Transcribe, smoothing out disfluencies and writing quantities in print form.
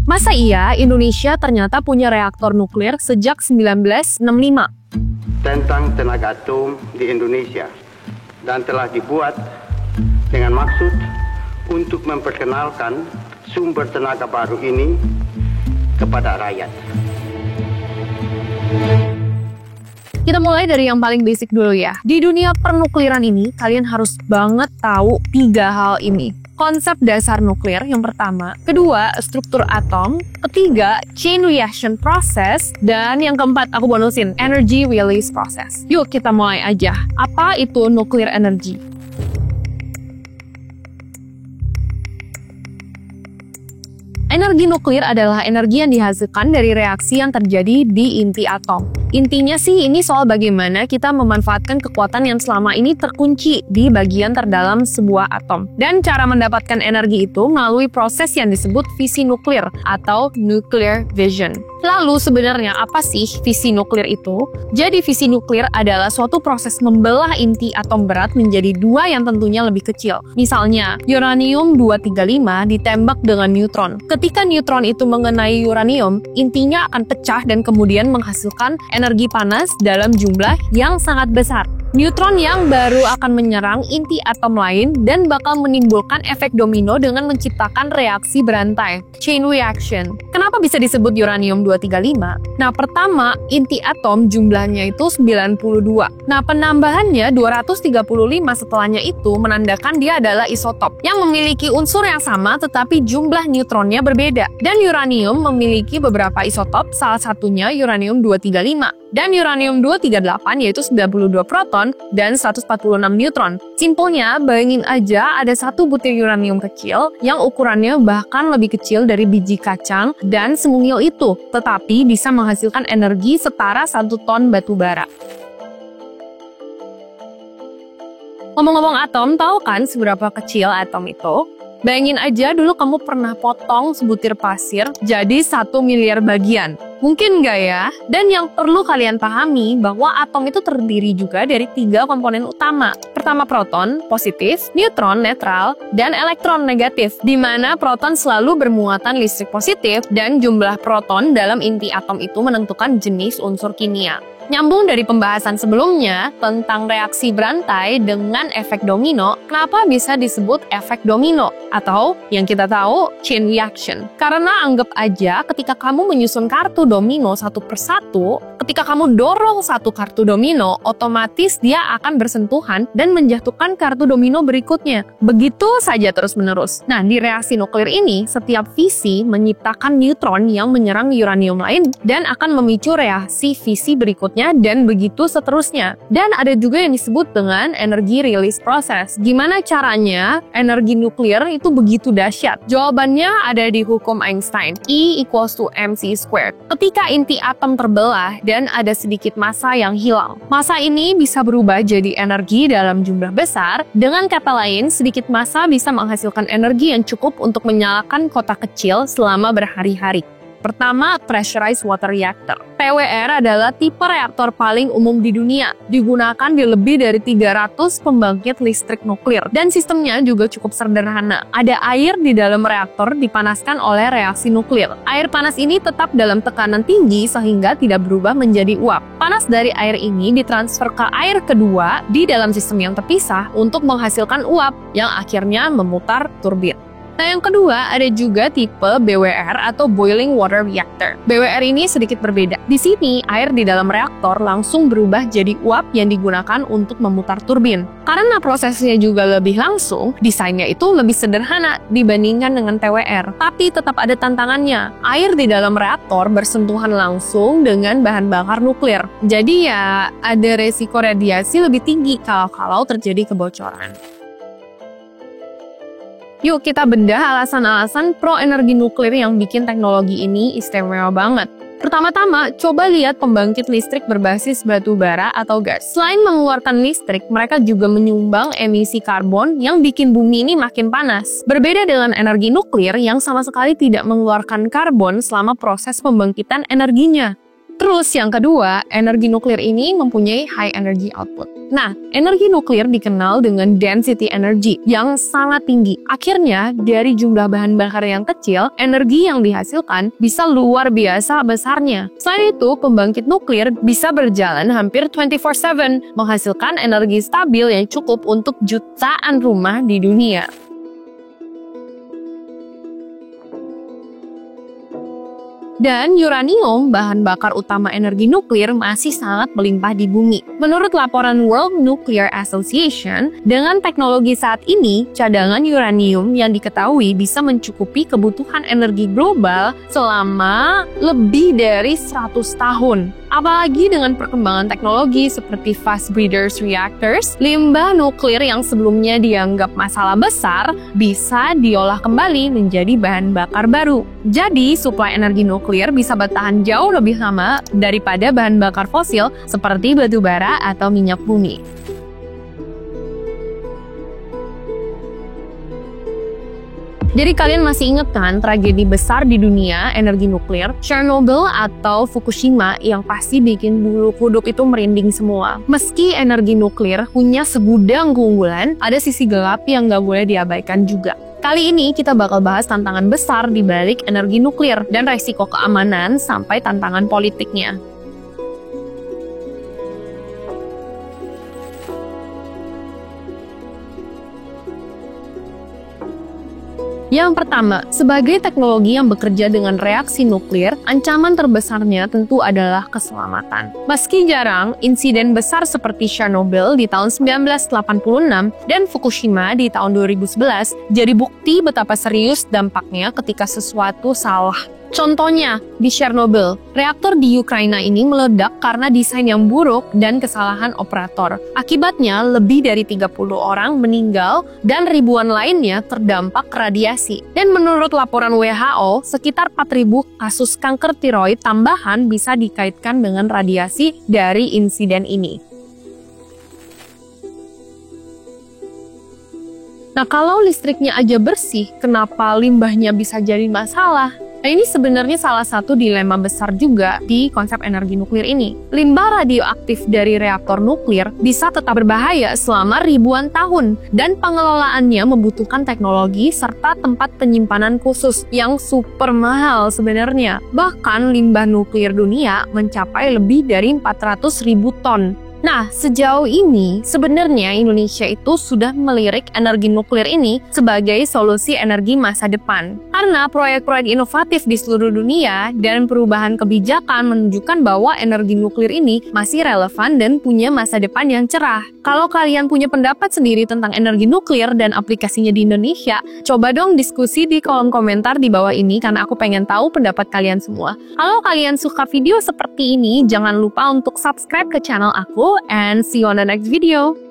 Masa iya Indonesia ternyata punya reaktor nuklir sejak 1965? Tentang tenaga atom di Indonesia dan telah dibuat dengan maksud untuk memperkenalkan sumber tenaga baru ini kepada rakyat. Kita mulai dari yang paling basic dulu ya. Di dunia pernukliran ini, kalian harus banget tahu 3 hal ini. Konsep dasar nuklir yang pertama, kedua, struktur atom, ketiga, chain reaction process, dan yang keempat, aku bonusin, energy release process. Yuk kita mulai aja. Apa itu nuclear energy? Energi nuklir adalah energi yang dihasilkan dari reaksi yang terjadi di inti atom. Intinya sih ini soal bagaimana kita memanfaatkan kekuatan yang selama ini terkunci di bagian terdalam sebuah atom. Dan cara mendapatkan energi itu melalui proses yang disebut fisi nuklir atau nuclear fission. Lalu sebenarnya apa sih fisi nuklir itu? Jadi fisi nuklir adalah suatu proses membelah inti atom berat menjadi 2 yang tentunya lebih kecil. Misalnya, uranium-235 ditembak dengan neutron. Ketika neutron itu mengenai uranium, intinya akan pecah dan kemudian menghasilkan energi panas dalam jumlah yang sangat besar. Neutron yang baru akan menyerang inti atom lain dan bakal menimbulkan efek domino dengan menciptakan reaksi berantai, chain reaction. Kenapa bisa disebut uranium-235? Nah, pertama, inti atom jumlahnya itu 92. Nah, penambahannya 235 setelahnya itu menandakan dia adalah isotop yang memiliki unsur yang sama tetapi jumlah neutronnya berbeda. Dan uranium memiliki beberapa isotop, salah satunya uranium-235. Dan uranium-238 yaitu 92 proton dan 146 neutron. Simpelnya, bayangin aja ada satu butir uranium kecil yang ukurannya bahkan lebih kecil dari biji kacang dan semungil itu, tetapi bisa menghasilkan energi setara 1 ton batu bara. Ngomong-ngomong atom, tahu kan seberapa kecil atom itu? Bayangin aja dulu kamu pernah potong sebutir pasir jadi 1 miliar bagian. Mungkin nggak ya? Dan yang perlu kalian pahami bahwa atom itu terdiri juga dari 3 komponen utama. Pertama proton, positif, neutron, netral, dan elektron negatif, di mana proton selalu bermuatan listrik positif dan jumlah proton dalam inti atom itu menentukan jenis unsur kimia. Nyambung dari pembahasan sebelumnya tentang reaksi berantai dengan efek domino, kenapa bisa disebut efek domino? Atau yang kita tahu, chain reaction. Karena anggap aja ketika kamu menyusun kartu domino satu persatu, ketika kamu dorong satu kartu domino, otomatis dia akan bersentuhan dan menjatuhkan kartu domino berikutnya. Begitu saja terus-menerus. Nah, di reaksi nuklir ini, setiap fisi menciptakan neutron yang menyerang uranium lain dan akan memicu reaksi fisi berikutnya dan begitu seterusnya. Dan ada juga yang disebut dengan energy release process. Gimana caranya energi nuklir itu begitu dahsyat? Jawabannya ada di hukum Einstein, E = mc². Ketika inti atom terbelah dan ada sedikit massa yang hilang, massa ini bisa berubah jadi energi dalam jumlah besar. Dengan kata lain, sedikit massa bisa menghasilkan energi yang cukup untuk menyalakan kotak kecil selama berhari-hari. Pertama, pressurized water reactor. PWR adalah tipe reaktor paling umum di dunia. Digunakan di lebih dari 300 pembangkit listrik nuklir. Dan sistemnya juga cukup sederhana. Ada air di dalam reaktor dipanaskan oleh reaksi nuklir. Air panas ini tetap dalam tekanan tinggi sehingga tidak berubah menjadi uap. Panas dari air ini ditransfer ke air kedua di dalam sistem yang terpisah untuk menghasilkan uap yang akhirnya memutar turbin. Nah, yang kedua, ada juga tipe BWR atau Boiling Water Reactor. BWR ini sedikit berbeda. Di sini, air di dalam reaktor langsung berubah jadi uap yang digunakan untuk memutar turbin. Karena prosesnya juga lebih langsung, desainnya itu lebih sederhana dibandingkan dengan TWR. Tapi tetap ada tantangannya. Air di dalam reaktor bersentuhan langsung dengan bahan bakar nuklir. Jadi ya, ada resiko radiasi lebih tinggi kalau terjadi kebocoran. Yuk kita bedah alasan-alasan pro energi nuklir yang bikin teknologi ini istimewa banget. Pertama-tama, coba lihat pembangkit listrik berbasis batu bara atau gas. Selain mengeluarkan listrik, mereka juga menyumbang emisi karbon yang bikin bumi ini makin panas. Berbeda dengan energi nuklir yang sama sekali tidak mengeluarkan karbon selama proses pembangkitan energinya. Terus yang kedua, energi nuklir ini mempunyai high energy output. Nah, energi nuklir dikenal dengan density energy yang sangat tinggi. Akhirnya, dari jumlah bahan bakar yang kecil, energi yang dihasilkan bisa luar biasa besarnya. Selain itu, pembangkit nuklir bisa berjalan hampir 24/7, menghasilkan energi stabil yang cukup untuk jutaan rumah di dunia. Dan uranium, bahan bakar utama energi nuklir, masih sangat melimpah di bumi. Menurut laporan World Nuclear Association, dengan teknologi saat ini, cadangan uranium yang diketahui bisa mencukupi kebutuhan energi global selama lebih dari 100 tahun. Apalagi dengan perkembangan teknologi seperti fast breeders reactors, limbah nuklir yang sebelumnya dianggap masalah besar bisa diolah kembali menjadi bahan bakar baru. Jadi, suplai energi nuklir bisa bertahan jauh lebih lama daripada bahan bakar fosil seperti batu bara atau minyak bumi. Jadi kalian masih ingat kan tragedi besar di dunia energi nuklir, Chernobyl atau Fukushima yang pasti bikin bulu kuduk itu merinding semua. Meski energi nuklir punya segudang keunggulan, ada sisi gelap yang nggak boleh diabaikan juga. Kali ini kita bakal bahas tantangan besar di balik energi nuklir dan resiko keamanan sampai tantangan politiknya. Yang pertama, sebagai teknologi yang bekerja dengan reaksi nuklir, ancaman terbesarnya tentu adalah keselamatan. Meski jarang, insiden besar seperti Chernobyl di tahun 1986 dan Fukushima di tahun 2011 jadi bukti betapa serius dampaknya ketika sesuatu salah. Contohnya, di Chernobyl, reaktor di Ukraina ini meledak karena desain yang buruk dan kesalahan operator. Akibatnya, lebih dari 30 orang meninggal dan ribuan lainnya terdampak radiasi. Dan menurut laporan WHO, sekitar 4.000 kasus kanker tiroid tambahan bisa dikaitkan dengan radiasi dari insiden ini. Nah, kalau listriknya aja bersih, kenapa limbahnya bisa jadi masalah? Nah, ini sebenarnya salah satu dilema besar juga di konsep energi nuklir ini. Limbah radioaktif dari reaktor nuklir bisa tetap berbahaya selama ribuan tahun, dan pengelolaannya membutuhkan teknologi serta tempat penyimpanan khusus yang super mahal sebenarnya. Bahkan limbah nuklir dunia mencapai lebih dari 400.000 ton. Nah, sejauh ini sebenarnya Indonesia itu sudah melirik energi nuklir ini sebagai solusi energi masa depan. Karena proyek-proyek inovatif di seluruh dunia dan perubahan kebijakan menunjukkan bahwa energi nuklir ini masih relevan dan punya masa depan yang cerah. Kalau kalian punya pendapat sendiri tentang energi nuklir dan aplikasinya di Indonesia, coba dong diskusi di kolom komentar di bawah ini karena aku pengen tahu pendapat kalian semua. Kalau kalian suka video seperti ini, jangan lupa untuk subscribe ke channel aku, and see you on the next video.